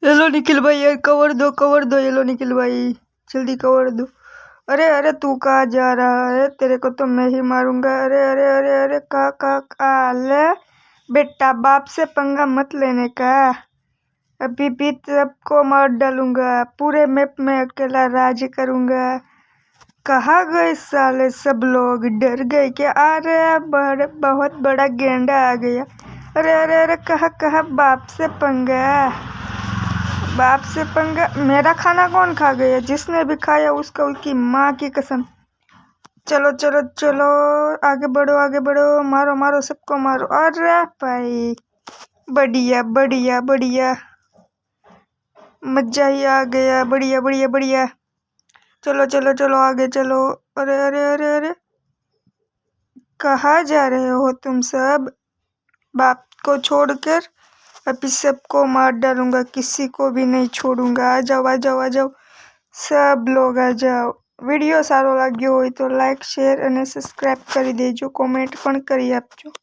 Hello Nikhil भाई, यार cover दो। हेलो निखिल भाई, जल्दी कवर दो। अरे अरे, तू कहाँ जा रहा है? तेरे को तो मैं ही मारूंगा। अरे अरे अरे अरे, का ले बेटा, बाप से पंगा मत लेने का। अभी भी सबको मार डालूंगा, पूरे मैप में अकेला राज करूंगा। कहाँ गए साले सब लोग? डर गए क्या? अरे बहुत बड़ा गेंडा आ गया। अरे अरे अरे, कहाँ कहाँ बाप से पंगा। मेरा खाना कौन खा गया? जिसने भी खाया उसका उसकी माँ की कसम। चलो चलो चलो, आगे बढ़ो आगे बढ़ो, मारो मारो सबको मारो। अरे भाई, बढ़िया बढ़िया बढ़िया, मजा ही आ गया। बढ़िया बढ़िया बढ़िया, चलो चलो चलो आगे चलो। अरे अरे अरे अरे, कहाँ जा रहे हो तुम सब? बाप को छोड़कर अभी सबको मार डालूंगा, किसी को भी नहीं छोड़ूंगा। आ जाओ आ जाओ आ जाओ, सब लोग आ जाओ। વિડીયો સારો લાગ્યો હોય તો લાઈક શેર અને સબસ્ક્રાઈબ કરી દેજો, કોમેન્ટ પણ કરી આપજો।